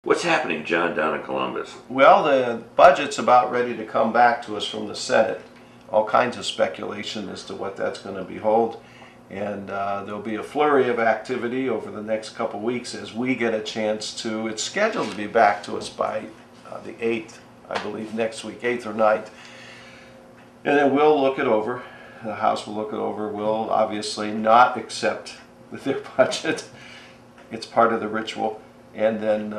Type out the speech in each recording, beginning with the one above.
What's happening, John, down in Columbus? Well, the budget's about ready to come back to us from the Senate. All kinds of speculation as to what that's going to behold. And there'll be a flurry of activity over the next couple weeks as we get a chance to, it's scheduled to be back to us by the 8th, I believe, next week, 8th or 9th. And then we'll look it over. The House will look it over. We'll obviously not accept their budget. It's part of the ritual. And then,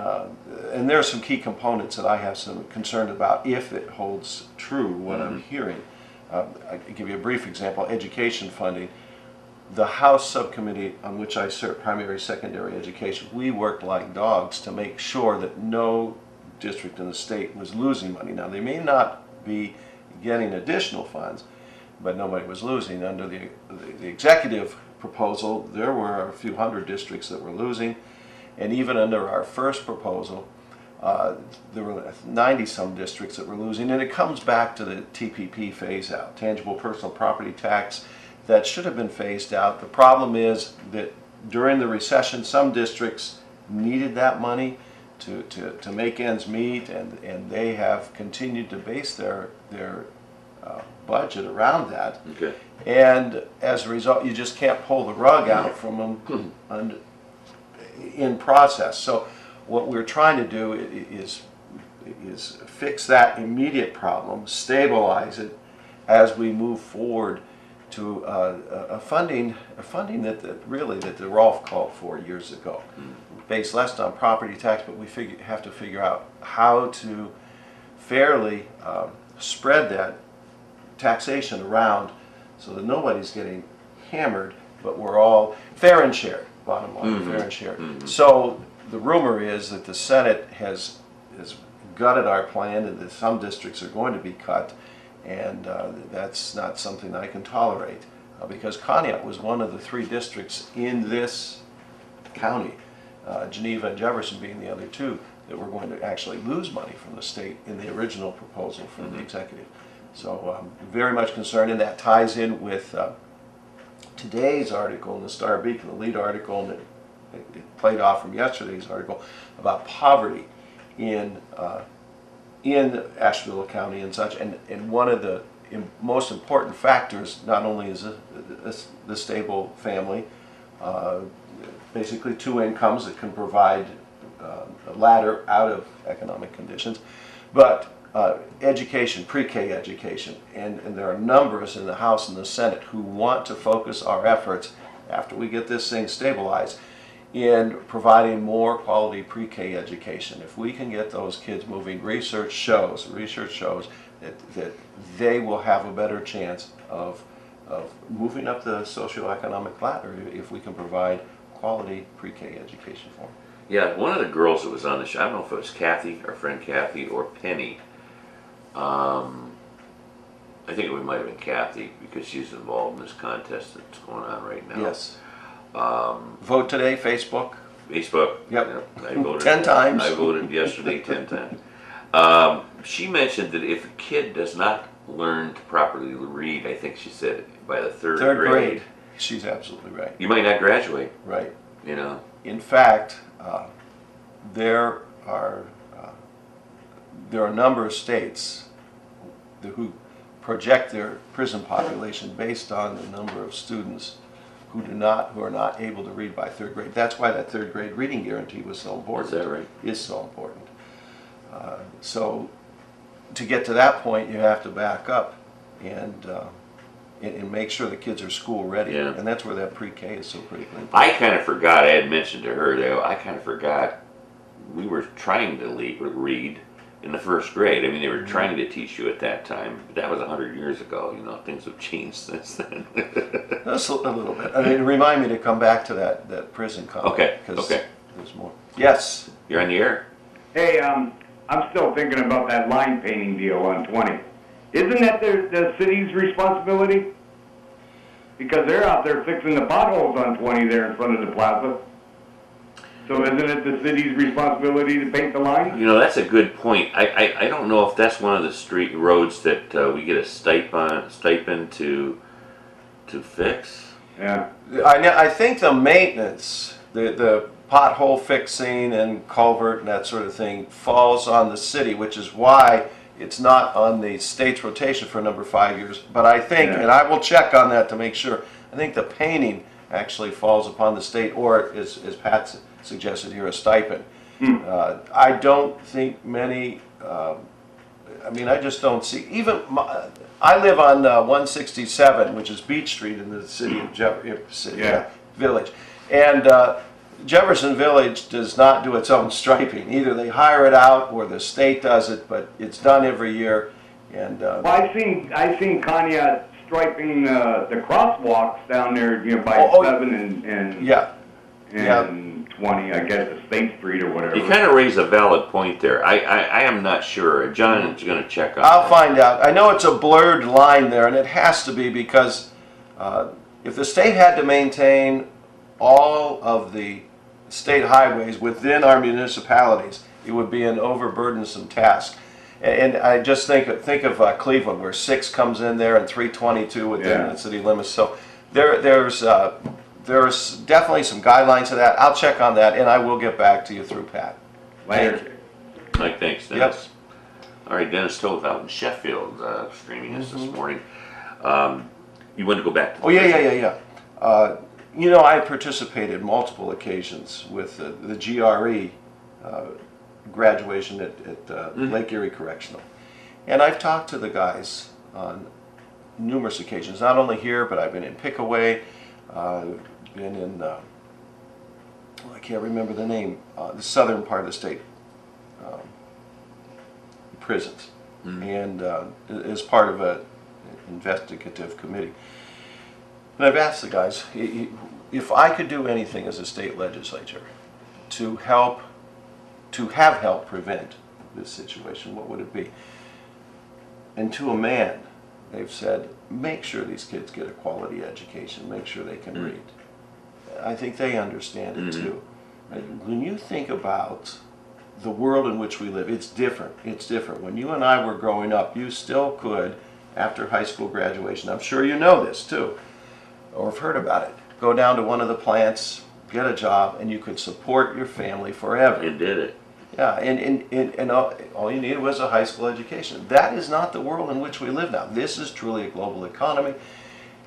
and there are some key components that I have some concern about if it holds true, what I'm hearing. I'll give you a brief example. Education funding. The House subcommittee on which I serve, primary, secondary education, we worked like dogs to make sure that no district in the state was losing money. Now, they may not be getting additional funds, but nobody was losing. Under the executive proposal, there were a few hundred districts that were losing. And even under our first proposal, there were 90-some districts that were losing. And it comes back to the TPP phase-out, tangible personal property tax, that should have been phased out. The problem is that during the recession, some districts needed that money to make ends meet, and they have continued to base their budget around that. Okay. And as a result, you just can't pull the rug out from them in process. So what we're trying to do is fix that immediate problem, stabilize it as we move forward to a funding that the Rolf called for years ago, based less on property tax, but we have to figure out how to fairly spread that taxation around so that nobody's getting hammered, but we're all fair and shared. Bottom line, fair and shared. So the rumor is that the Senate has gutted our plan, and that some districts are going to be cut, and that's not something I can tolerate, because Conneaut was one of the 3 districts in this county, Geneva and Jefferson being the other 2, that were going to actually lose money from the state in the original proposal from the executive. So I'm very much concerned, and that ties in with today's article in the Star Beacon, the lead article, and it played off from yesterday's article about poverty in Ashtabula County and such. And one of the most important factors, not only is the stable family, basically 2 incomes that can provide a ladder out of economic conditions, but education, pre-K education, and there are numbers in the House and the Senate who want to focus our efforts after we get this thing stabilized in providing more quality pre-K education. If we can get those kids moving, research shows that they will have a better chance of moving up the socioeconomic ladder if we can provide quality pre-K education for them. Yeah, one of the girls that was on the show, I don't know if it was Kathy, our friend Kathy, or Penny. I think it might have been Kathy, because she's involved in this contest that's going on right now. Yes. Vote today, Facebook. Facebook. Yep. I voted 10 times. I voted yesterday 10 times. She mentioned that if a kid does not learn to properly read, I think she said by the third grade. She's absolutely right. You might not graduate. Right. You know. In fact, there are a number of states who project their prison population based on the number of students who are not able to read by 3rd grade. That's why that 3rd grade reading guarantee was so important. Is that right? Is so important. So to get to that point, you have to back up and make sure the kids are school ready. Yeah. And that's where that pre-K is so critically important. I kind of forgot, I had mentioned to her, though, I kind of forgot we were trying to read in the 1st grade. I mean, they were trying to teach you at that time, but that was 100 years ago. You know, things have changed since then. Just a little bit. I mean, remind me to come back to that prison comment. Okay, Because okay. there's more. Yes. You're on the air. Hey, I'm still thinking about that line painting deal on 20. Isn't that the city's responsibility? Because they're out there fixing the potholes on 20 there in front of the plaza. So isn't it the city's responsibility to paint the line? You know, that's a good point. I don't know if that's one of the roads that we get a stipend to fix. Yeah. I think the maintenance, the pothole fixing and culvert and that sort of thing falls on the city, which is why it's not on the state's rotation for number 5 years. But I think, and I will check on that to make sure, I think the painting actually falls upon the state, or as Pat suggested here, a stipend. I don't think many, I mean, I just don't see, even, I live on 167, which is Beach Street in the city of Village. And Jefferson Village does not do its own striping. Either they hire it out or the state does it, but it's done every year. And well, I seen Kanye striping the crosswalks down there, you know, by 7 and 20, I guess, the State Street or whatever. You kind of raise a valid point there. I am not sure. John is going to check on I'll that. find out. I know it's a blurred line there, and it has to be because if the state had to maintain all of the state highways within our municipalities, it would be an overburdensome task. And I just think of Cleveland, where 6 comes in there and 322 within the city limits. So there's definitely some guidelines to that. I'll check on that, and I will get back to you through Pat. Later. Mike, thanks, Dennis. All right, Dennis Toth out in Sheffield streaming us this morning. You want to go back to yeah. You know, I participated multiple occasions with the GRE graduation at Lake Erie Correctional. And I've talked to the guys on numerous occasions, not only here, but I've been in Pickaway, been in, I can't remember the name, the southern part of the state, prisons, and as part of an investigative committee. And I've asked the guys, if I could do anything as a state legislature to have helped prevent this situation, what would it be? And to a man, they've said, make sure these kids get a quality education, make sure they can read. I think they understand it too. When you think about the world in which we live, it's different. It's different. When you and I were growing up, you still could, after high school graduation, I'm sure you know this too, or have heard about it, go down to one of the plants, get a job, and you could support your family forever. You did it. Yeah, and all you needed was a high school education. That is not the world in which we live now. This is truly a global economy,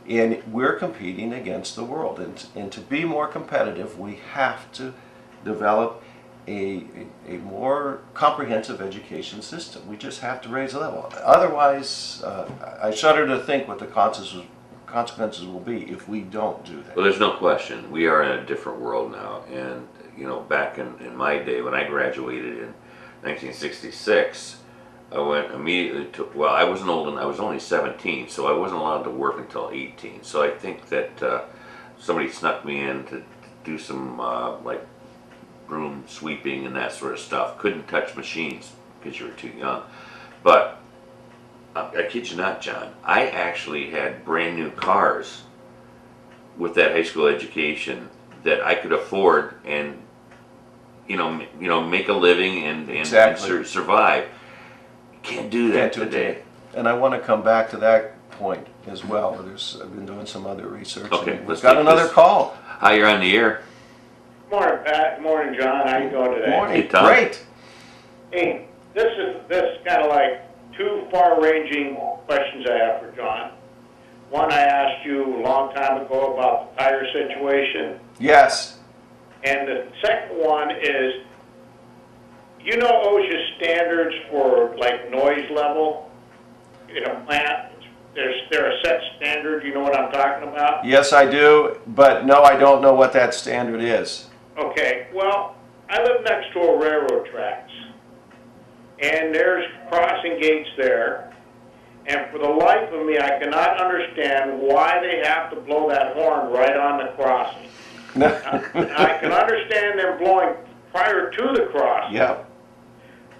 and we're competing against the world. And to be more competitive, we have to develop a more comprehensive education system. We just have to raise the level. Otherwise, I shudder to think what the consequences will be if we don't do that. Well, there's no question. We are in a different world now. And, you know, back in my day when I graduated in 1966, I went immediately to, well, I wasn't old and I was only 17, so I wasn't allowed to work until 18. So I think that somebody snuck me in to do some, like, broom sweeping and that sort of stuff. Couldn't touch machines because you were too young. But I kid you not, John, I actually had brand new cars with that high school education that I could afford and you know make a living and survive. You can't do that today. And I want to come back to that point as well. I've been doing some other research. Okay, we've got another call. Hi, you're on the air. Morning, Pat. Morning, John. How you doing today? Morning. Hey, Tom. Great. Hey, this is kind of like two far-ranging questions I have for John. One I asked you a long time ago about the tire situation. Yes. And the second one is, you know OSHA standards for like noise level in a plant? They're a set standard, you know what I'm talking about? Yes, I do, but no, I don't know what that standard is. Okay, well, I live next to a railroad tracks, and there's crossing gates there, and for the life of me, I cannot understand why they have to blow that horn right on the crossing. I can understand them blowing prior to the crossing. Yep.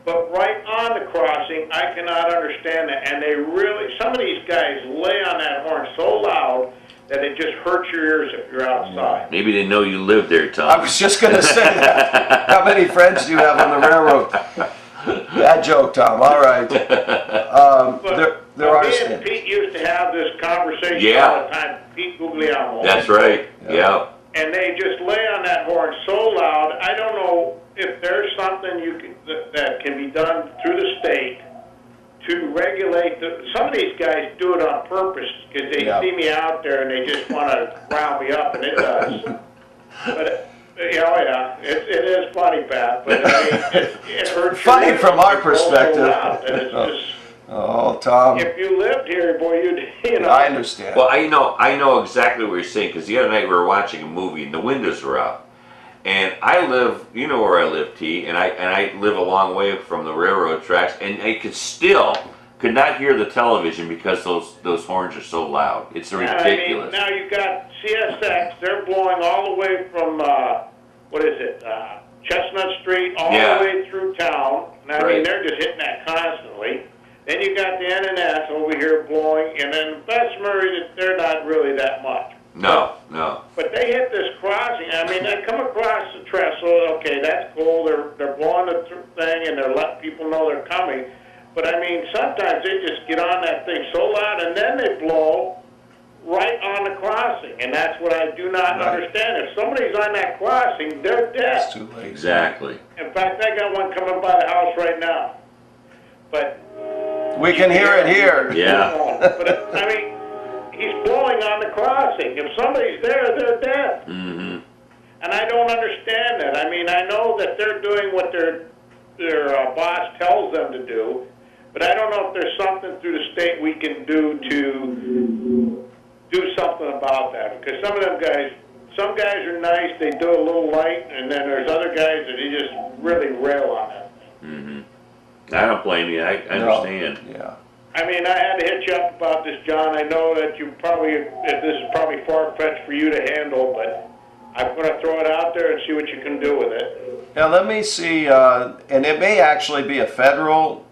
But right on the crossing, I cannot understand that. And they really, some of these guys lay on that horn so loud that it just hurts your ears if you're outside. Maybe they know you live there, Tom. I was just going to say that. How many friends do you have on the railroad? Bad joke, Tom. All right. There are me and standards. Pete used to have this conversation Yeah. all the time. Pete Guglielmo. That's right. Yeah. and they just lay on that horn so loud. I don't know if there's something that can be done through the state to regulate some of these guys do it on purpose because they see me out there and they just want to round me up, and it does. But yeah, it is funny, Pat. But I mean, it hurts. Funny from our perspective. And it's just, oh, Tom. if you lived here, boy, you know. I understand. Well, I know exactly what you're saying, because the other night we were watching a movie and the windows were up. And I live, you know where I live, T, and I live a long way from the railroad tracks, and I could not hear the television because those horns are so loud. It's ridiculous. I mean, now you got CSX, they're blowing all the way from, Chestnut Street all the way through town. And I mean, they're just hitting that constantly. Then you got the NNS over here blowing, and then Bessemer, they're not really that much. No. But they hit this crossing. I mean, they come across the trestle. Okay, that's cool. They're blowing the thing, and they're letting people know they're coming. But I mean, sometimes they just get on that thing so loud, and then they blow right on the crossing, and that's what I do not understand. If somebody's on that crossing, they're dead. It's too late. Exactly. In fact, I got one coming by the house right now. But we can hear it here. Yeah. But I mean, he's blowing on the crossing. If somebody's there, they're dead. Mm-hmm. And I don't understand that. I mean, I know that they're doing what their boss tells them to do, but I don't know if there's something through the state we can do to do something about that. Because some guys are nice, they do a little light, and then there's other guys that you just really rail on that. Mm-hmm. I don't blame you. I understand. Yeah. I mean, I had to hit you up about this, John. I know that this is probably far-fetched for you to handle, but I'm going to throw it out there and see what you can do with it. Now let me see, and it may actually be a federal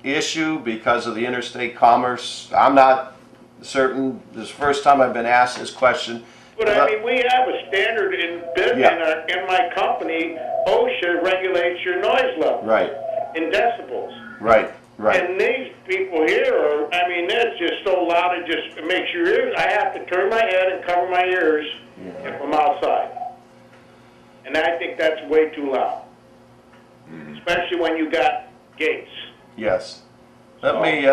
issue because of the interstate commerce. I'm not certain. This is the first time I've been asked this question. But I mean, we have a standard in in my company. OSHA regulates your noise level. Right. In decibels. Right. And these people here I mean, it's just so loud it just makes your ears. I have to turn my head and cover my ears if I'm outside. And I think that's way too loud. Especially when you got gates. Yes. Let me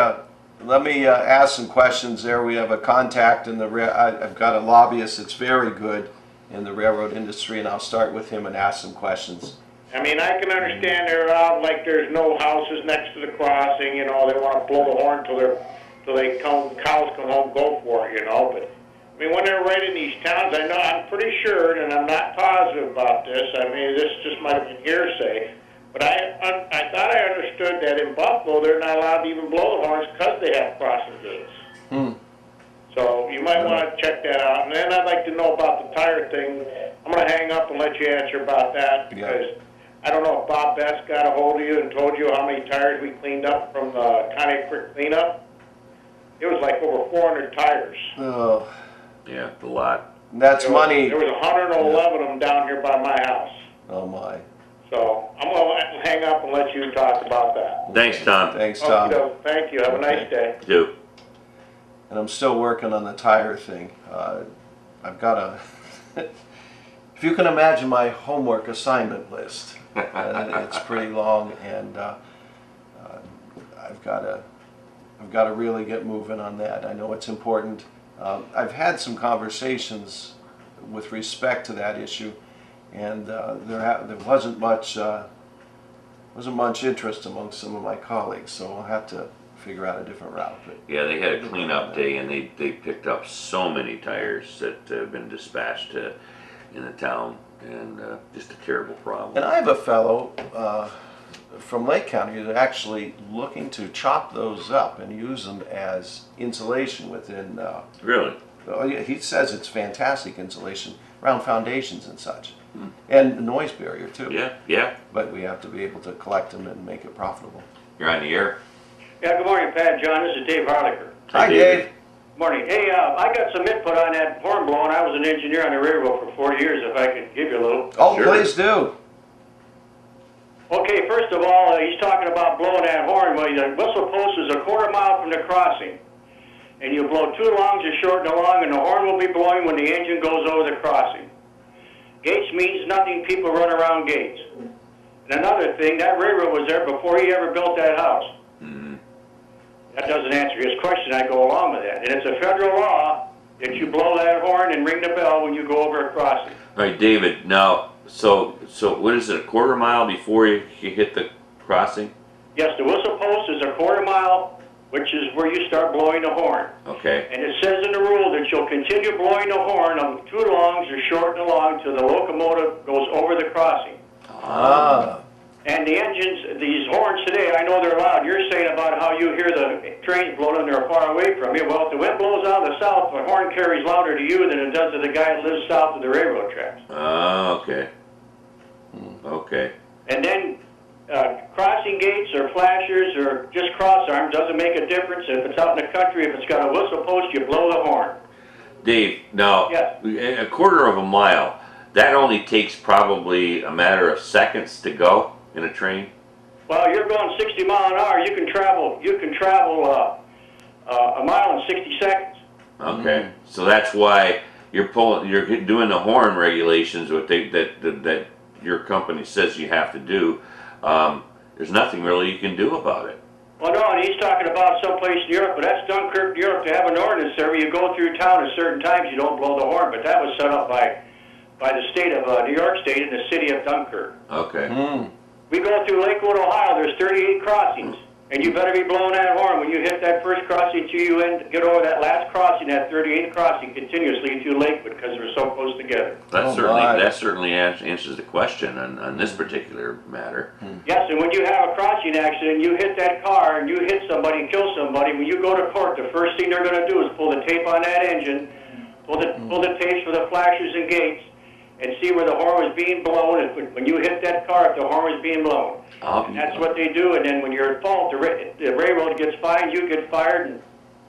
ask some questions there. We have a contact in the I've got a lobbyist that's very good in the railroad industry, and I'll start with him and ask some questions. I mean, I can understand they're out like there's no houses next to the crossing, you know, they want to blow the horn till cows come home, go for it, you know, but I mean, when they're right in these towns, I know, I'm pretty sure, and I'm not positive about this, I mean, this just might have been hearsay, but I thought I understood that in Buffalo, they're not allowed to even blow the horns because they have crossing gates. So you might want to check that out. And then I'd like to know about the tire thing. I'm going to hang up and let you answer about that because I don't know if Bob Best got a hold of you and told you how many tires we cleaned up from the Connie Creek cleanup. It was like over 400 tires. Oh. Yeah, a lot. That's money. There was 111 of them down here by my house. Oh my. So I'm going to hang up and let you talk about that. Thanks, Tom. Thanks, Tom. Okay, thank you. Have a nice day. You too. And I'm still working on the tire thing. I've got a, if you can imagine my homework assignment list, it's pretty long, and I've got to really get moving on that. I know it's important. I've had some conversations with respect to that issue, and there wasn't much interest among some of my colleagues, so I'll have to figure out a different route. But yeah, they had a cleanup day, and they picked up so many tires that have been dispatched in the town, and just a terrible problem. And I have a fellow from Lake County who's actually looking to chop those up and use them as insulation within. Really? He says it's fantastic insulation around foundations and such, and noise barrier too. Yeah. But we have to be able to collect them and make it profitable. You're on the air. Yeah, good morning, Pat. John, this is Dave Harlicker. Hi, Dave. Morning. Hey, I got some input on that horn blowing. I was an engineer on the railroad for 40 years, if I could give you a little. Oh, Sure. Please do. Okay, first of all, he's talking about blowing that horn. Well, the whistle post is a quarter mile from the crossing. and you blow two longs, a short and a long, and the horn will be blowing when the engine goes over the crossing. Gates means nothing. People run around gates. And another thing, that railroad was there before he ever built that house. Mm-hmm. That doesn't answer his question. I go along with that. And it's a federal law that you blow that horn and ring the bell when you go over a crossing. All right, David. Now, so what is it? A quarter mile before you hit the crossing? Yes, the whistle post is a quarter mile, which is where you start blowing the horn. Okay. And it says in the rule that you'll continue blowing the horn on two longs or short and long till the locomotive goes over the crossing. Ah. And the engines, these horns today, I know they're loud. You're saying about how you hear the trains blowing and they're far away from you. Well, if the wind blows out of the south, the horn carries louder to you than it does to the guy that lives south of the railroad tracks. Oh, okay. Okay. And then crossing gates or flashers or just cross arms doesn't make a difference. If it's out in the country, if it's got a whistle post, you blow the horn. Dave, now, Yes. a quarter of a mile, that only takes probably a matter of seconds to go in a train? Well, you're going 60 miles an hour. You can travel a mile in 60 seconds. Okay, so that's why you're doing the horn regulations that your company says you have to do. There's nothing really you can do about it. Well, no, and he's talking about someplace in Europe, but that's Dunkirk, New York. To have an ordinance there where you go through town at certain times, you don't blow the horn. But that was set up by the state of New York State and the city of Dunkirk. Okay. We go through Lakewood, Ohio. There's 38 crossings, and you better be blowing that horn when you hit that first crossing till you get over that last crossing, that 38th crossing, continuously through Lakewood because they're so close together. That certainly answers the question on this particular matter. Yes, and when you have a crossing accident, you hit that car and you hit somebody and kill somebody. When you go to court, the first thing they're going to do is pull the tape on that engine, pull the tapes for the flashers and gates, and see where the horn was being blown. And when you hit that car, if the horn was being blown. And that's what they do. And then when you're at fault, the railroad gets fined, you get fired, and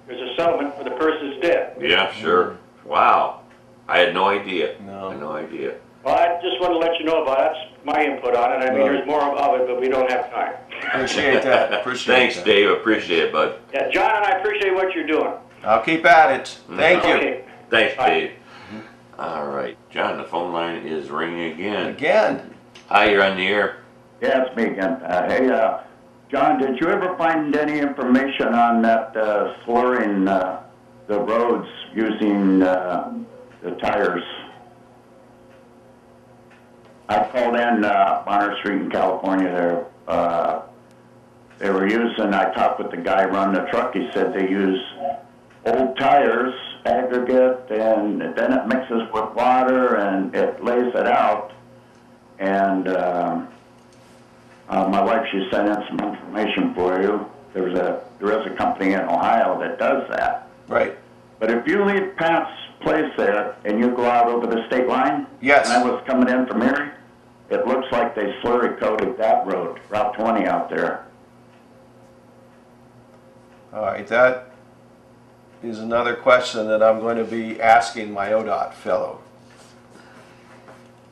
there's a settlement for the person's death. Yeah, sure. Wow. I had no idea. No. I had no idea. Well, I just want to let you know about it. That's my input on it. I mean, there's more of it, but we don't have time. Appreciate that. Thanks, Dave. Appreciate it, bud. Yeah, John and I appreciate what you're doing. I'll keep at it. Thank you. Okay. Thanks, Bye. Dave. All right. John, the phone line is ringing again. Again. Hi, you're on the air. Yeah, it's me again. Hey, John, did you ever find any information on that slurring the roads using the tires? I called in Bonner Street in California there. They were using, I talked with the guy running the truck, he said they use old tires, aggregate, and then it mixes with water and it lays it out. And my wife, she sent in some information for you. There is a company in Ohio that does that. Right. But if you leave Pat's place there and you go out over the state line, Yes. and I was coming in from Erie, it looks like they slurry coated that road, Route 20 out there. All right, that is another question that I'm going to be asking my ODOT fellow.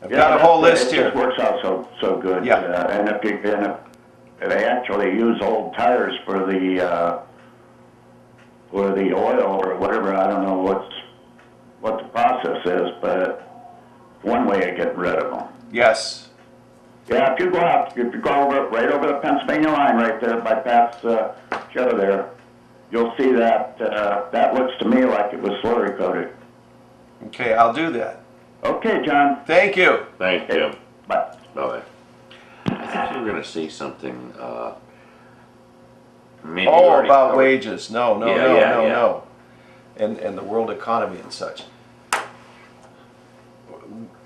I've got a whole list it here. It just works out so good. Yeah. And if they actually use old tires for the oil or whatever, I don't know what the process is, but one way of getting rid of them. Yes. Yeah, if you go right over the Pennsylvania line right there by Pat's show there, you'll see that that looks to me like it was slurry coated. Okay, I'll do that. Okay, John. Thank you. Thanks, Jim. Bye. Bye. I think you were going to say something. Maybe Oh, you already about covered- wages. No. Yeah. And the world economy and such.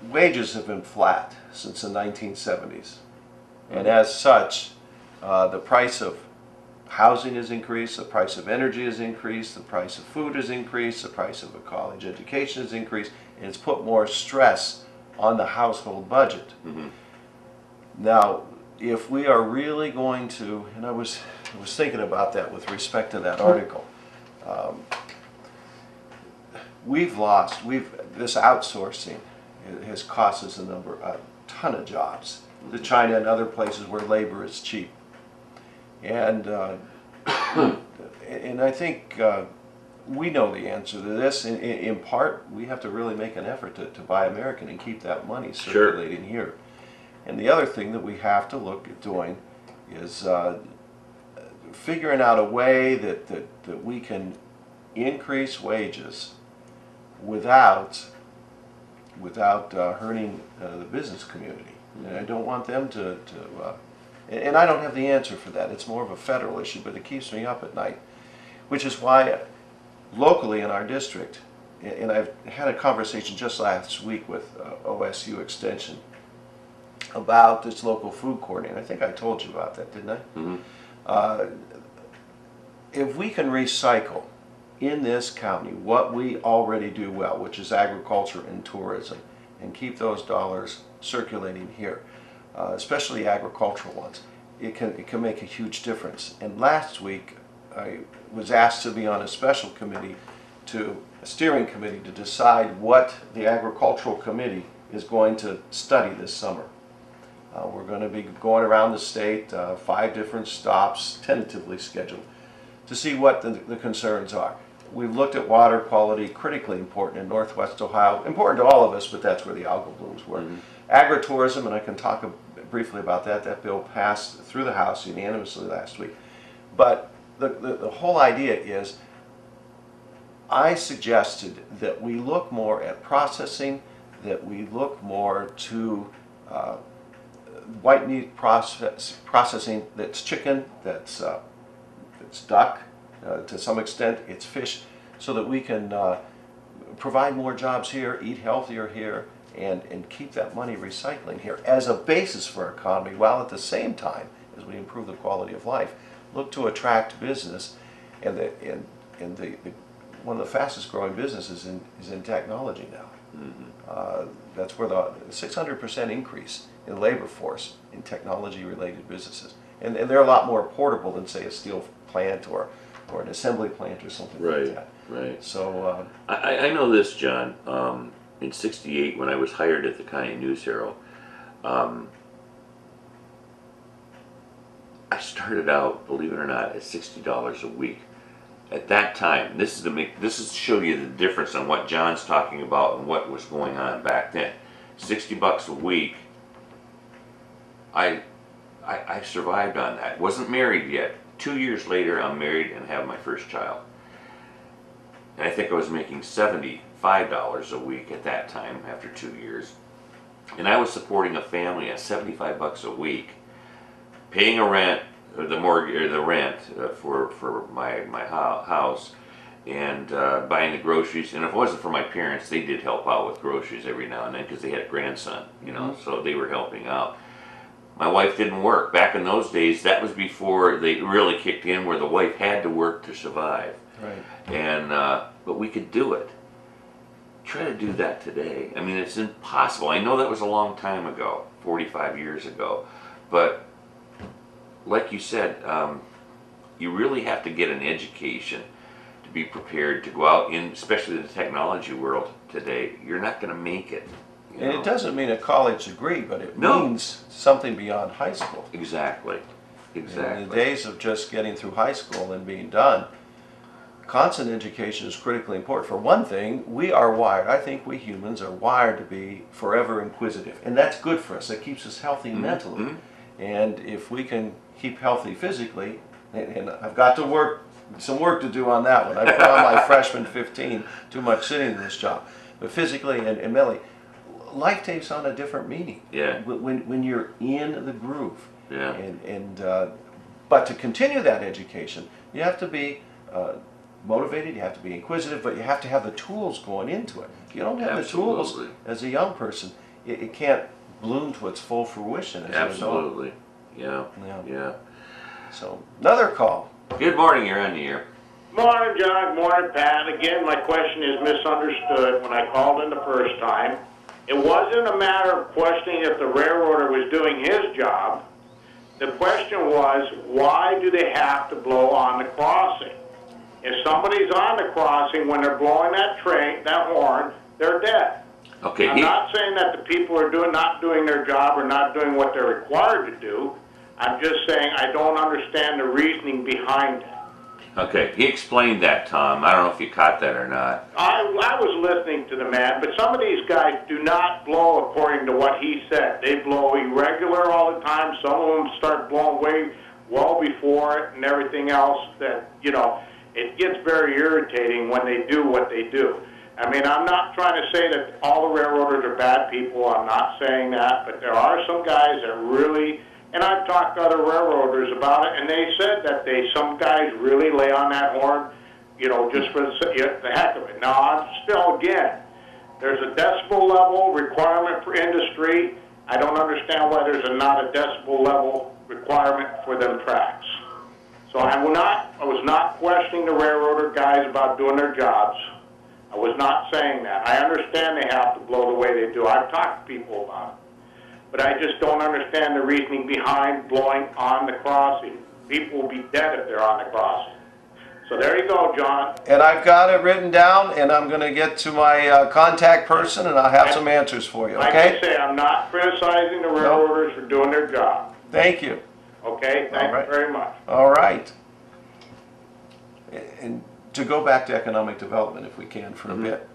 Wages have been flat since the 1970s. And as such, the price of housing has increased, the price of energy has increased, the price of food has increased, the price of a college education has increased, and it's put more stress on the household budget. Mm-hmm. Now, if we are really going to, and I was thinking about that with respect to that article, this outsourcing has cost us a ton of jobs to China and other places where labor is cheap. And and I think we know the answer to this. In part, we have to really make an effort to buy American and keep that money circulating here. And the other thing that we have to look at doing is figuring out a way that we can increase wages without hurting the business community. And I don't want them and I don't have the answer for that. It's more of a federal issue, but it keeps me up at night, which is why locally in our district, and I've had a conversation just last week with OSU Extension about this local food coordinator. I think I told you about that, didn't I? Mm-hmm. If we can recycle in this county what we already do well, which is agriculture and tourism, and keep those dollars circulating here, especially agricultural ones, it can make a huge difference. And last week I was asked to be on a special committee, a steering committee, to decide what the agricultural committee is going to study this summer. We're going to be going around the state, 5 different stops tentatively scheduled, to see what the concerns are. We've looked at water quality, critically important in Northwest Ohio, important to all of us, but that's where the algal blooms were. Mm-hmm. Agritourism, and I can talk briefly about that. That bill passed through the House unanimously last week. But the whole idea is, I suggested that we look more at processing, that we look more to white meat processing, that's chicken, that's duck, to some extent it's fish, so that we can provide more jobs here, eat healthier here, and keep that money recycling here as a basis for our economy, while at the same time, as we improve the quality of life, look to attract business. And one of the fastest growing businesses is in technology now. Mm-hmm. That's where the 600% increase in labor force in technology related businesses. And they're a lot more portable than, say, a steel plant or an assembly plant or something like that. Right. So I know this, John. In '68, when I was hired at the County News Herald, I started out, believe it or not, at $60 a week. At that time, this is to show you the difference on what John's talking about and what was going on back then. $60 a week. I survived on that. Wasn't married yet. 2 years later, I'm married and have my first child. And I think I was making $75 a week at that time after 2 years. And I was supporting a family at $75 a week, paying a rent, or the mortgage, or the rent for my house, and buying the groceries. And if it wasn't for my parents, they did help out with groceries every now and then because they had a grandson, you know, mm-hmm. So they were helping out. My wife didn't work. Back in those days, that was before they really kicked in, where the wife had to work to survive. Right. And but we could do it. Try to do that today. I mean, it's impossible. I know that was a long time ago, 45 years ago, but like you said, you really have to get an education to be prepared to go out in, especially the technology world today. You're not going to make it. And it doesn't mean a college degree, but it means something beyond high school. Exactly. Exactly. In the days of just getting through high school and being done, constant education is critically important. For one thing, we are wired. I think we humans are wired to be forever inquisitive, and that's good for us. It keeps us healthy mentally. Mm-hmm. And if we can keep healthy physically, and I've got some work to do on that one. I put on my freshman 15, too much sitting in this job. But physically and mentally, life takes on a different meaning. Yeah. When you're in the groove. Yeah. But to continue that education, you have to be motivated, you have to be inquisitive, but you have to have the tools going into it. If you don't have Absolutely. the tools as a young person, it can't bloom to its full fruition as Absolutely. Yeah. Yeah. So, another call. Good morning, you're on the air. Morning, John. Morning, Pat. Again, my question is misunderstood when I called in the first time. It wasn't a matter of questioning if the railroader was doing his job. The question was, why do they have to blow on the crossing? If somebody's on the crossing when they're blowing that horn, they're dead. Okay. I'm not saying that the people are not doing their job or not doing what they're required to do. I'm just saying I don't understand the reasoning behind it. Okay, he explained that, Tom. I don't know if you caught that or not. I was listening to the man, but some of these guys do not blow according to what he said. They blow irregular all the time. Some of them start blowing way well before it and everything else. That, you know, it gets very irritating when they do what they do. I mean, I'm not trying to say that all the railroaders are bad people. I'm not saying that, but there are some guys that really. And I've talked to other railroaders about it, and they said that some guys really lay on that horn, you know, just for the heck of it. Now, I'm still, again, there's a decibel level requirement for industry. I don't understand why there's not a decibel level requirement for them tracks. So I was not questioning the railroader guys about doing their jobs. I was not saying that. I understand they have to blow the way they do. I've talked to people about it. But I just don't understand the reasoning behind blowing on the crossing. People will be dead if they're on the crossing. So there you go, John. And I've got it written down, and I'm going to get to my contact person, and I'll have some answers for you, Like okay? I say, I'm not criticizing the railroaders for doing their job. Thank you. Okay? Thank you very much. All right. And to go back to economic development, if we can, for a bit.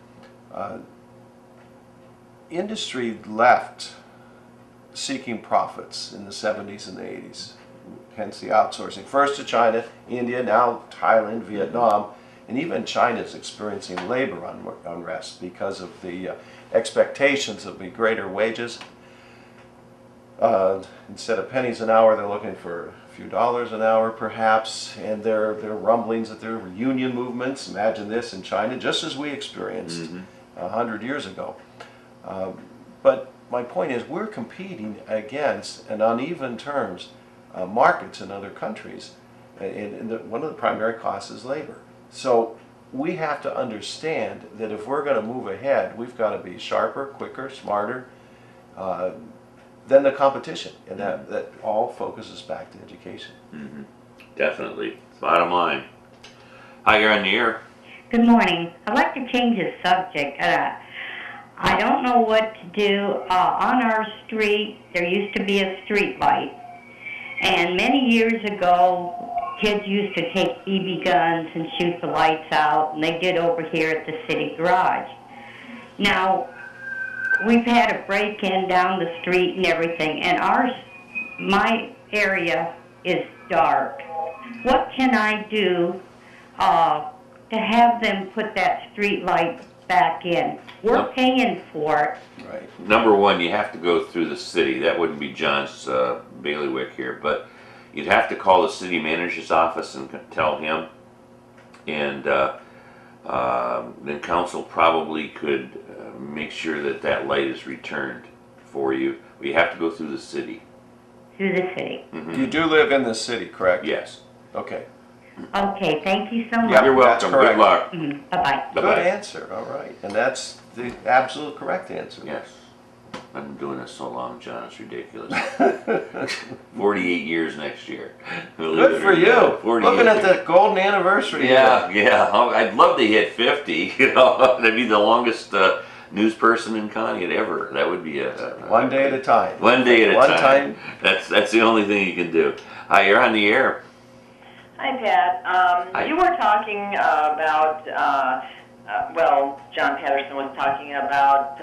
Industry left seeking profits in the 70s and the 80s, hence the outsourcing. First to China, India, now Thailand, Vietnam, and even China is experiencing labor unrest because of the expectations of the greater wages. Instead of pennies an hour, they're looking for a few dollars an hour perhaps, and there are rumblings that there are union movements. Imagine this in China, just as we experienced 100 years ago. But my point is, we're competing against, and on even terms, markets in other countries. And one of the primary costs is labor. So we have to understand that if we're going to move ahead, we've got to be sharper, quicker, smarter than the competition. And that all focuses back to education. Definitely. Bottom line. Hi, you're on the air. Good morning. I'd like to change the subject. I don't know what to do. On our street, there used to be a street light. And many years ago, kids used to take BB guns and shoot the lights out, and they did over here at the city garage. Now, we've had a break-in down the street and everything, and my area is dark. What can I do to have them put that street light back in? We're paying for it. Right. Number one, you have to go through the city. That wouldn't be John's bailiwick here, but you'd have to call the city manager's office and tell him, and then council probably could make sure that that light is returned for you. But you have to go through the city. Through the city. You do live in the city, correct? Yes. Okay. Okay, thank you so much. Yeah, You're welcome. that's correct. Good luck. Bye-bye. Good answer. All right. And that's the absolute correct answer. Yes. I've been doing this so long, John, it's ridiculous. 48 years next year. Good for you. 48 Looking at years. the golden anniversary. Yeah, yeah. Oh, I'd love to hit 50. You know, that'd be the longest news person in Conneaut ever. That would be a One day at a time. One day at a One time. That's the only thing you can do. Hi, you're on the air. Hi, Pat. Hi. You were talking about, John Patterson was talking about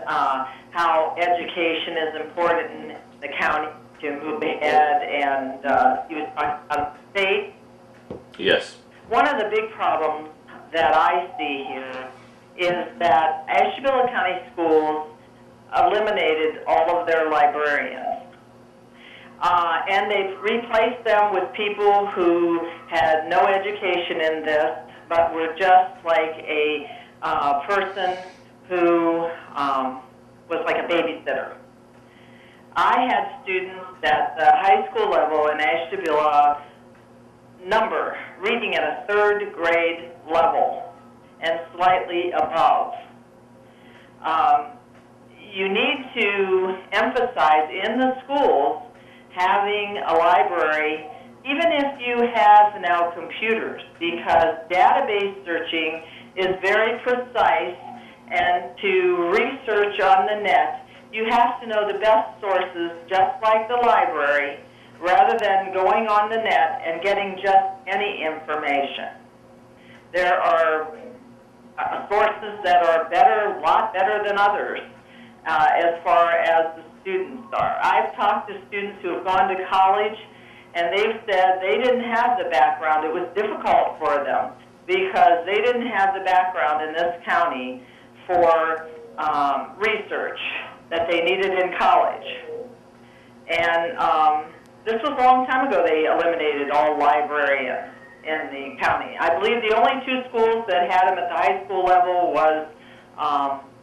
how education is important in the county to move ahead, and he was talking about the state. Yes. One of the big problems that I see here is that Ashtabula County Schools eliminated all of their librarians. And they've replaced them with people who had no education in this, but were just like a person who was like a babysitter. I had students at the high school level in Ashtabula reading at a third grade level and slightly above. You need to emphasize in the schools having a library, even if you have now computers, because database searching is very precise, and to research on the net, you have to know the best sources, just like the library, rather than going on the net and getting just any information. There are sources that are better, a lot better than others, as far as the students are. I've talked to students who have gone to college, and they've said they didn't have the background. It was difficult for them because they didn't have the background in this county for research that they needed in college. And this was a long time ago they eliminated all librarians in the county. I believe the only two schools that had them at the high school level was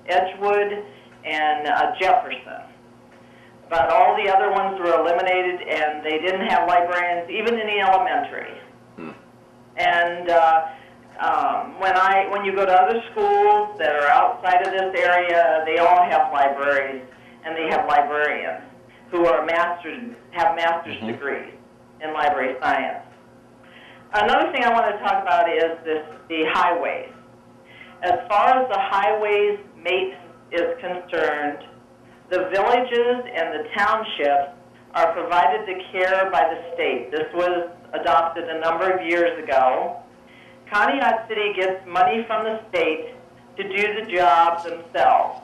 Edgewood and Jefferson. But all the other ones were eliminated, and they didn't have librarians even in the elementary. And when you go to other schools that are outside of this area, they all have libraries, and they have librarians who are have master's degrees in library science. Another thing I want to talk about is the highways. As far as the highways maintenance is concerned, the villages and the townships are provided the care by the state. This was adopted a number of years ago. Conneaut City gets money from the state to do the jobs themselves,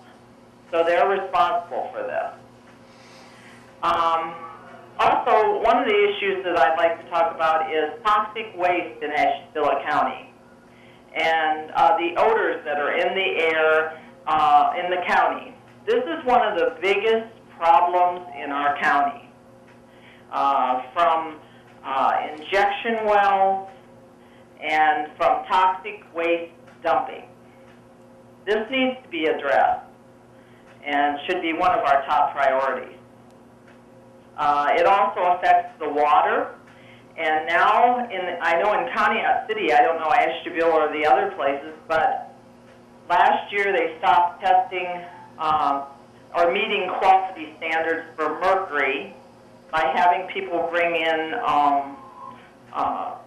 so they're responsible for this. Also, one of the issues that I'd like to talk about is toxic waste in Ashtabula County and the odors that are in the air in the county. This is one of the biggest problems in our county, from injection wells and from toxic waste dumping. This needs to be addressed and should be one of our top priorities. It also affects the water, and now I know in Conneaut City, I don't know Ashtabula or the other places, but last year they stopped testing or meeting quality standards for mercury by having people bring in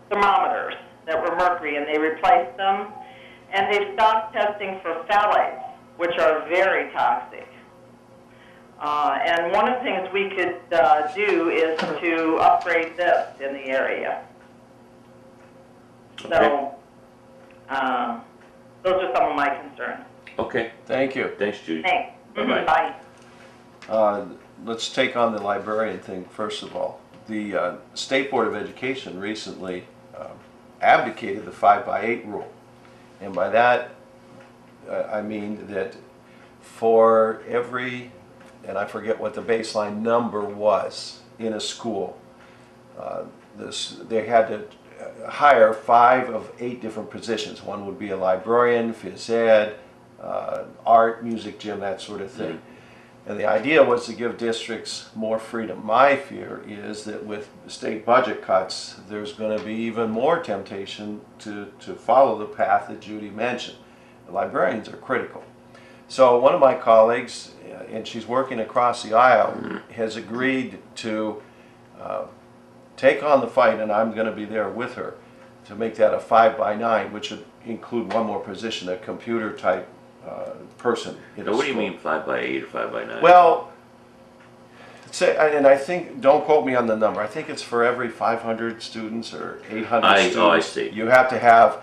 thermometers that were mercury, and they replaced them. And they've stopped testing for phthalates, which are very toxic. And one of the things we could do is to upgrade this in the area. Okay. So those are some of my concerns. Okay. Thank you. Thanks, Judy. Thanks. Bye-bye. Bye. Let's take on the librarian thing first of all. The State Board of Education recently abdicated the 5x8 rule. And by that, I mean that for every, and I forget what the baseline number was in a school, they had to hire 5 of 8 different positions. One would be a librarian, phys ed, art, music, gym, that sort of thing. And the idea was to give districts more freedom. My fear is that with state budget cuts, there's going to be even more temptation to follow the path that Judy mentioned. The librarians are critical. So one of my colleagues, and she's working across the aisle, has agreed to take on the fight, and I'm going to be there with her, to make that a 5x9, which would include one more position, a computer type person. Now, what do you mean 5x8 or 5x9? Well, and I think, don't quote me on the number, I think it's for every 500 students or 800 students. Oh, I see. You have to have,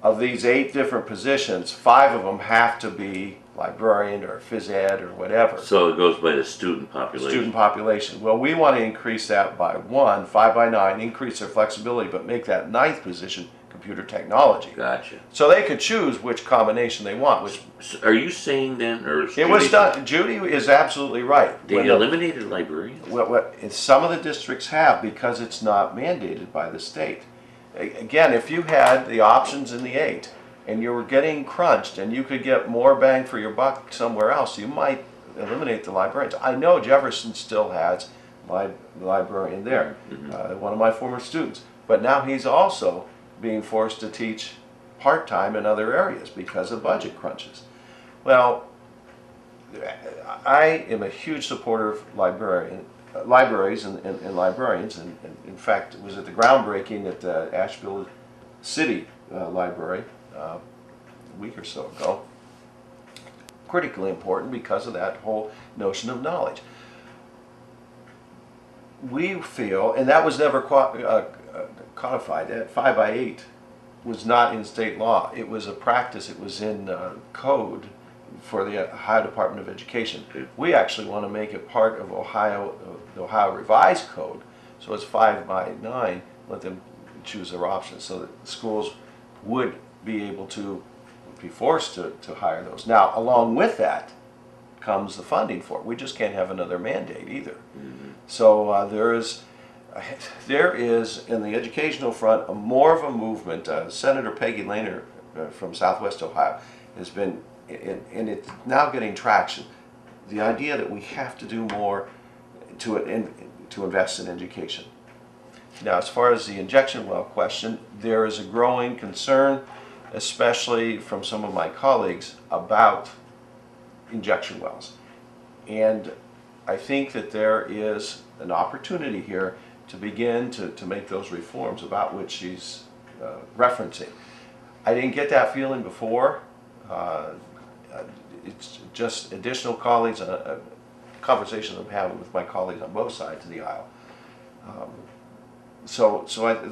of these 8 different positions, 5 of them have to be librarian or phys ed or whatever. So it goes by the student population. Student population. Well, we want to increase that by 1, 5x9, increase their flexibility, but make that 9th position computer technology. Gotcha. So they could choose which combination they want. Which So are you saying then, or is it was Judy- done. Judy is absolutely right. They eliminated librarians? Some of the districts have, because it's not mandated by the state. Again, if you had the options in the 8 and you were getting crunched and you could get more bang for your buck somewhere else, you might eliminate the librarians. I know Jefferson still has the librarian there, one of my former students, but now he's also being forced to teach part-time in other areas because of budget crunches. Well, I am a huge supporter of libraries and librarians, and in fact, it was at the groundbreaking at the Asheville City Library a week or so ago. Critically important because of that whole notion of knowledge. We feel, and that was never codified, that 5x8 was not in state law. It was a practice. It was in code for the Ohio Department of Education. We actually want to make it part of the Ohio Revised Code, so it's 5 by 9. Let them choose their options, so that the schools would be able to be forced to hire those. Now, along with that comes the funding for it. We just can't have another mandate either. So there is in the educational front more of a movement. Senator Peggy Lehner from Southwest Ohio has been, and it's now getting traction. The idea that we have to do more to invest in education. Now, as far as the injection well question, there is a growing concern, especially from some of my colleagues, about injection wells. And I think that there is an opportunity here to begin to make those reforms about which she's referencing. I didn't get that feeling before. It's just additional colleagues, a conversation I'm having with my colleagues on both sides of the aisle. So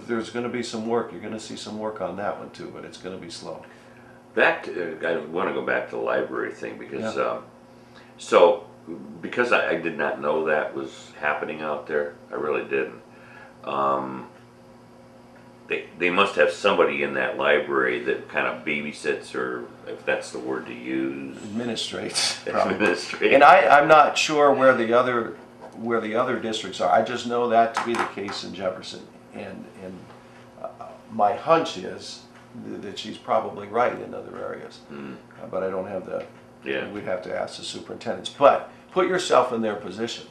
there's going to be some work. You're going to see some work on that one too, but it's going to be slow. Back to, I want to go back to the library thing because, Yeah. Because I did not know that was happening out there. I really didn't. They must have somebody in that library that kind of babysits, or if that's the word to use. Administrates, probably. Administrates. And I'm not sure where the other districts are. I just know that to be the case in Jefferson. And my hunch is that she's probably right in other areas. But I don't have the, we'd have to ask the superintendents. But put yourself in their position.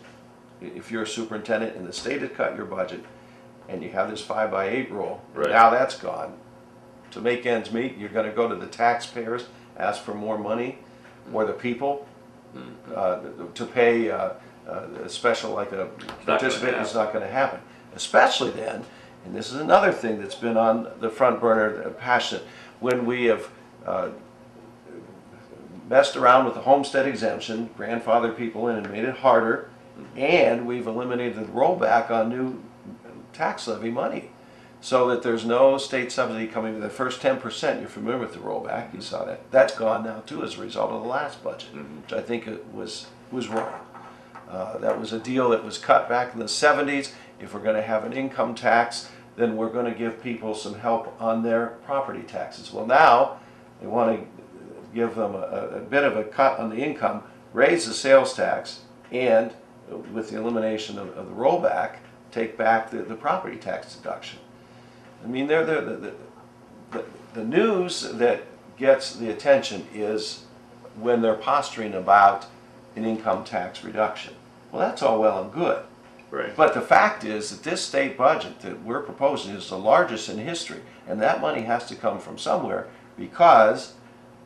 If you're a superintendent and the state has cut your budget and you have this 5 by 8 rule, now that's gone. To make ends meet, you're going to go to the taxpayers, ask for more money, or the people to pay a special, like a participant. It's not going to happen. Especially then, and this is another thing that's been on the front burner, passionate, when we have messed around with the homestead exemption, grandfathered people in and made it harder, and we've eliminated the rollback on new tax levy money, so that there's no state subsidy coming to the first 10%. You're familiar with the rollback, you saw that. That's gone now too as a result of the last budget, which I think it was wrong. That was a deal that was cut back in the 70s. If we're going to have an income tax, then we're going to give people some help on their property taxes. Well, now they want to give them a bit of a cut on the income, raise the sales tax, and with the elimination of the rollback, take back the property tax deduction. I mean, the news that gets the attention is when they're posturing about an income tax reduction. Well, that's all well and good. Right. But the fact is that this state budget that we're proposing is the largest in history, and that money has to come from somewhere, because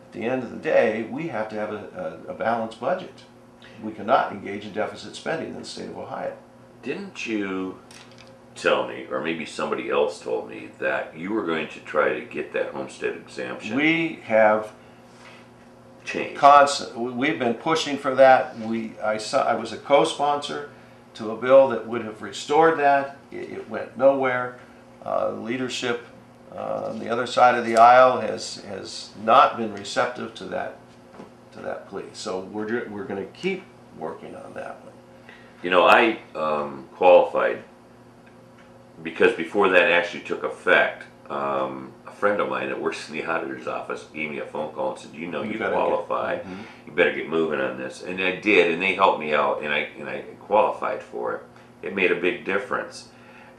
at the end of the day, we have to have a balanced budget. We cannot engage in deficit spending in the state of Ohio. Didn't you tell me, or maybe somebody else told me, that you were going to try to get that homestead exemption? We have changed. We've been pushing for that. I was a co-sponsor to a bill that would have restored that. It went nowhere. Leadership on the other side of the aisle has not been receptive to that plea. So we're going to keep working on that one. You know, I qualified because before that actually took effect, a friend of mine that works in the auditor's office gave me a phone call and said, you qualify, you better get moving on this. And I did, and they helped me out, and I qualified for it. It made a big difference.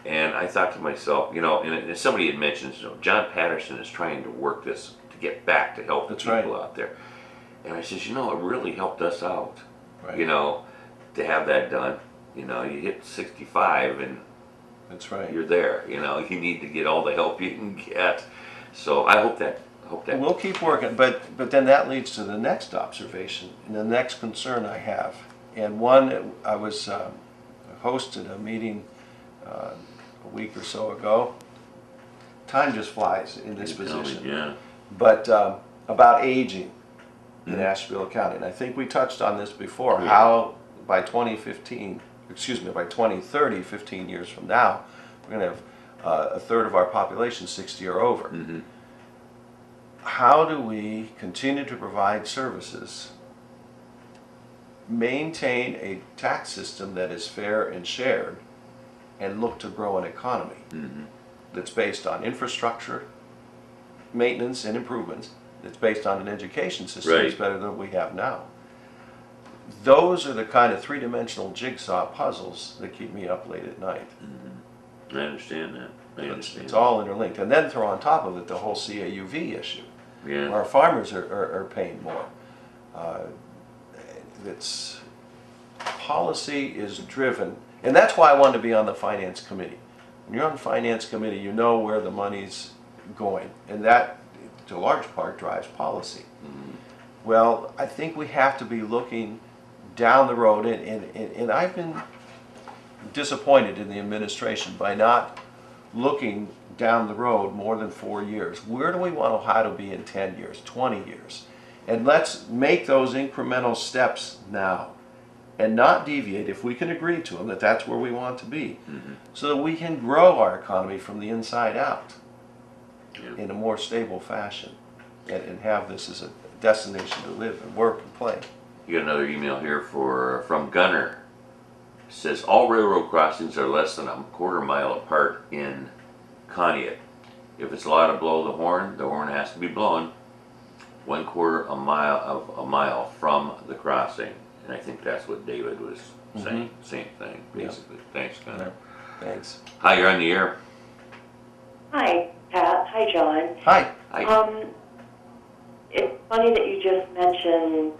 And I thought to myself, and somebody had mentioned, John Patterson is trying to work this to get back to help the people out there. And I said, it really helped us out, to have that done. You hit 65 and that's right. You're there. You need to get all the help you can get. So I hope that. We'll keep working, but then that leads to the next observation and the next concern I have. And one, I was hosted a meeting a week or so ago. Time just flies in this position. Yeah. But about aging in Asheville County, and I think we touched on this before. How by 2030, 15 years from now, we're going to have a third of our population 60 or over. how do we continue to provide services, maintain a tax system that is fair and shared, and look to grow an economy that's based on infrastructure, maintenance, and improvements, that's based on an education system that's better than we have now. Those are the kind of three-dimensional jigsaw puzzles that keep me up late at night. I understand that. I understand. It's all interlinked. And then throw on top of it the whole CAUV issue. Yeah. Our farmers are paying more. It's policy is driven, and that's why I wanted to be on the finance committee. When you're on the finance committee, you know where the money's going, and that, to a large part, drives policy. Well, I think we have to be looking down the road, and I've been disappointed in the administration by not looking down the road more than 4 years. Where do we want Ohio to be in 10 years, 20 years? And let's make those incremental steps now and not deviate, if we can agree to them, that that's where we want to be, so that we can grow our economy from the inside out in a more stable fashion, and have this as a destination to live and work and play. You got another email here from Gunner. It says all railroad crossings are less than a quarter mile apart in Conneaut. If it's allowed to blow the horn has to be blown 1/4 mile from the crossing. And I think that's what David was saying. Same thing, basically. Thanks, Gunner. Thanks. Hi, you're on the air. Hi, Pat. Hi, John. Hi. Hi. It's funny that you just mentioned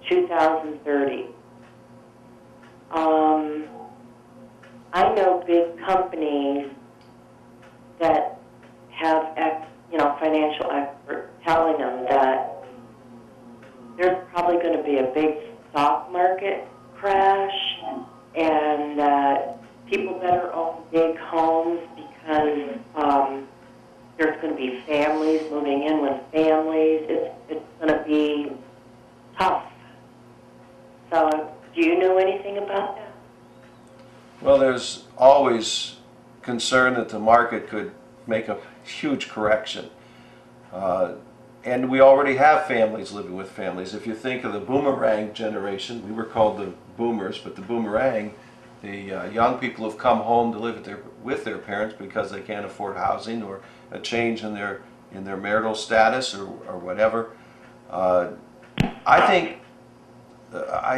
2030. I know big companies that have, financial experts telling them that there's probably going to be a big stock market crash, and that people better own big homes because there's going to be families moving in with families. It's going to be tough. So, do you know anything about that? Well, there's always concern that the market could make a huge correction. And we already have families living with families. If you think of the boomerang generation, we were called the boomers, but the boomerang, the young people who've come home to live with their parents because they can't afford housing, or a change in their marital status, or whatever. I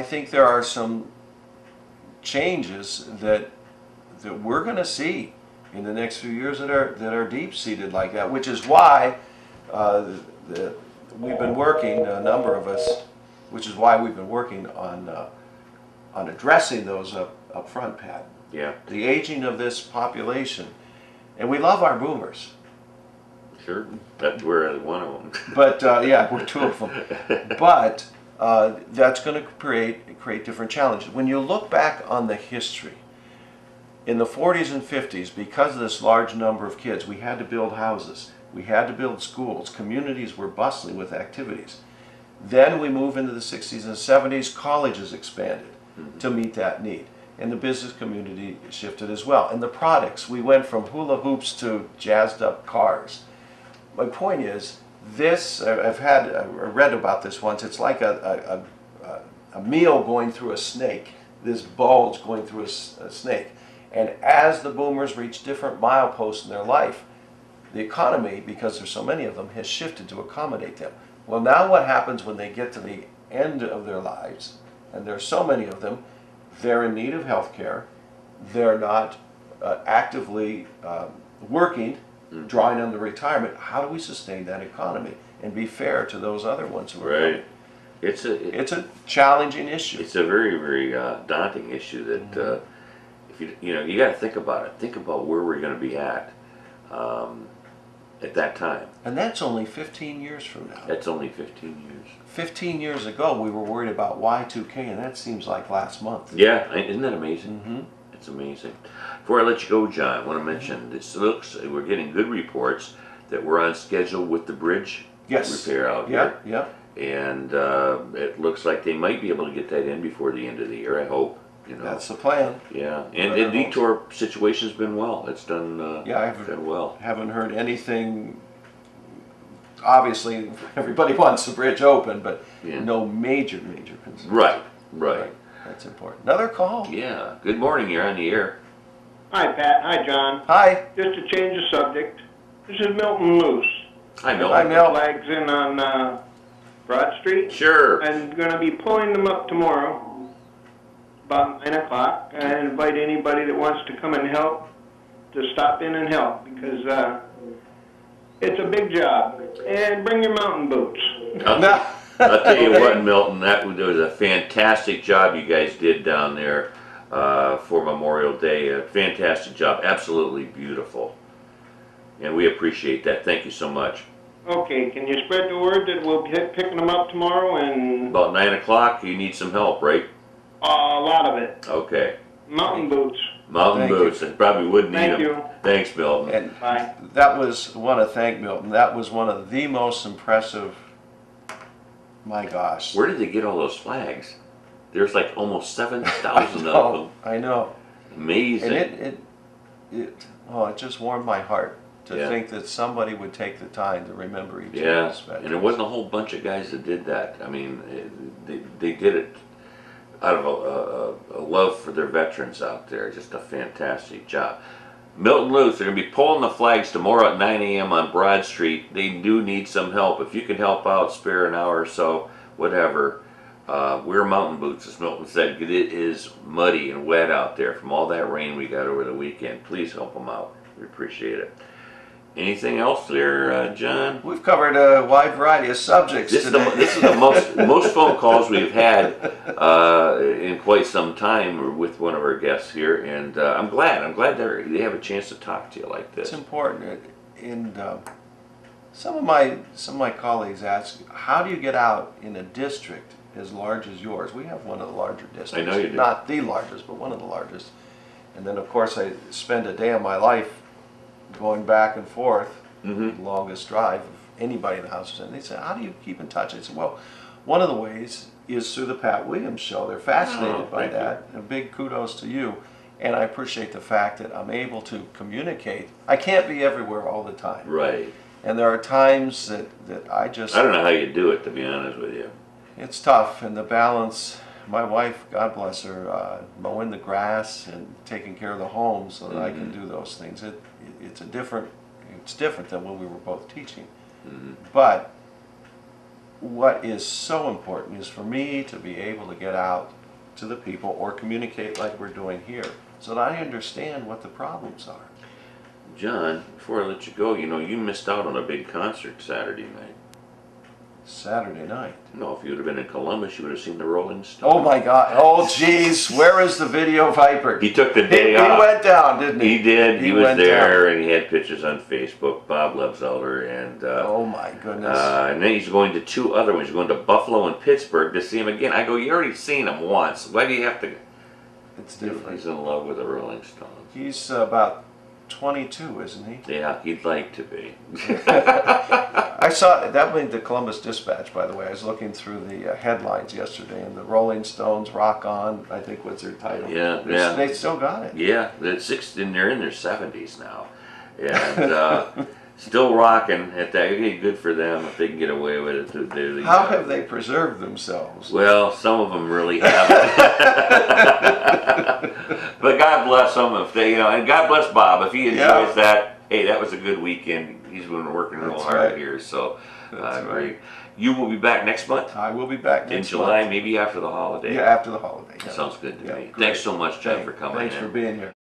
think there are some changes that we're going to see in the next few years that are deep-seated like that, which is why we've been working, a number of us, which is why we've been working on addressing those up front, Pat. Yeah. The aging of this population, and we love our boomers. Sure. We're one of them. But yeah, we're two of them. But that's going to create different challenges. When you look back on the history, in the 40s and 50s, because of this large number of kids, we had to build houses, we had to build schools, communities were bustling with activities. Then we move into the 60s and 70s, colleges expanded to meet that need. And the business community shifted as well. And the products, we went from hula hoops to jazzed up cars. My point is, this, I read about this once, it's like a meal going through a snake, this bulge going through a snake. And as the boomers reach different mileposts in their life, the economy, because there's so many of them, has shifted to accommodate them. Well, now what happens when they get to the end of their lives, and there's so many of them, they're in need of health care, they're not actively working, drawing on the retirement. How do we sustain that economy and be fair to those other ones who are coming? It's a challenging issue. It's a very, very daunting issue that if you got to think about it. Think about where we're going to be at that time. And that's only 15 years from now. That's only 15 years. 15 years ago, we were worried about Y2K, and that seems like last month. Yeah, isn't that amazing? It's amazing. Before I let you go, John, I want to mention this we're getting good reports that we're on schedule with the bridge repair out here. Yeah. And it looks like they might be able to get that in before the end of the year, I hope. That's the plan. Yeah, and the detour situation's been well. It's done, I done well. Haven't heard anything obviously, everybody wants the bridge open, but Yeah. no major concerns. Right. That's important. Another call. Yeah. Good morning. You're on the air. Hi, Pat. Hi, John. Hi. Just to change the subject, this is Milton Luce. Hi, Bill. Hi, Mel. Flags in on Broad Street. Sure. I'm going to be pulling them up tomorrow, about 9 o'clock. I invite anybody that wants to come and help to stop in and help, because it's a big job. And bring your mountain boots. I'll tell you what, Milton, that was a fantastic job you guys did down there for Memorial Day. A fantastic job. Absolutely beautiful. And we appreciate that. Thank you so much. Okay, can you spread the word that we'll be picking them up tomorrow? And About 9 o'clock, you need some help, right? a lot of it. Okay. Mountain boots. Mountain Thank boots. I probably would need Thank them. you. Thanks, Milton. And Bye. that was, want to thank Milton. That was one of the most impressive, my gosh. Where did they get all those flags? There's like almost 7,000 of them. I know. Amazing. And it just warmed my heart to Yeah. think that somebody would take the time to remember each of Yeah, those veterans. and there wasn't a whole bunch of guys that did that. I mean, they did it out of a love for their veterans out there. Just a fantastic job. Milton Luce, they're going to be pulling the flags tomorrow at 9 a.m. on Broad Street. They do need some help. If you can help out, spare an hour or so, whatever. Wear mountain boots, as Milton said. It is muddy and wet out there from all that rain we got over the weekend. Please help them out. We appreciate it. Anything else there, John? We've covered a wide variety of subjects This is today. this is the most phone calls we've had in quite some time with one of our guests here, and I'm glad they have a chance to talk to you like this. It's important. And some of my colleagues ask, how do you get out in a district as large as yours? We have one of the larger districts. I know you do. Not the largest, but one of the largest. And then, of course, I spend a day of my life going back and forth, the longest drive of anybody in the house. And they say, how do you keep in touch? I said, well, one of the ways is through the Pat Williams Show. They're fascinated by that. And big kudos to you. And I appreciate the fact that I'm able to communicate. I can't be everywhere all the time. Right. And there are times that I just... I don't know how you do it, to be honest with you. It's tough, and the balance, my wife, God bless her, mowing the grass and taking care of the home so that I can do those things. It's different than when we were both teaching. But what is so important is for me to be able to get out to the people or communicate like we're doing here so that I understand what the problems are. John, before I let you go, you know, you missed out on a big concert Saturday night. Saturday night. No, if you would have been in Columbus, you would have seen the Rolling Stones. Oh my God! Oh geez, where is the video viper? He took the day He off. went down, didn't he? He did. He was went there, down. and he had pictures on Facebook. Bob loves Elder, and Oh my goodness! and then he's going to two other ones. He's going to Buffalo and Pittsburgh to see him again. I go, you already seen him once. Why do you have to? It's different. He's in love with the Rolling Stones. He's about 22, isn't he? Yeah, he'd like to be. I saw that made the Columbus Dispatch, by the way. I was looking through the headlines yesterday, and the Rolling Stones "Rock On," I think was their title. Yeah, They still got it. Yeah, they're in their 70s now, and still rocking at that. Okay, good for them if they can get away with it. How have they preserved themselves? Well, some of them really haven't. But God bless them if they, and God bless Bob if he enjoys that. Hey, that was a good weekend. He's been working real That's hard right. here, so That's great. right. You will be back next month I will be back in next July, month. me after the holiday. Yeah, after the holiday. Yeah. Sounds good to Yeah, me. great. Thanks so much, John, for coming Thanks in. for being here.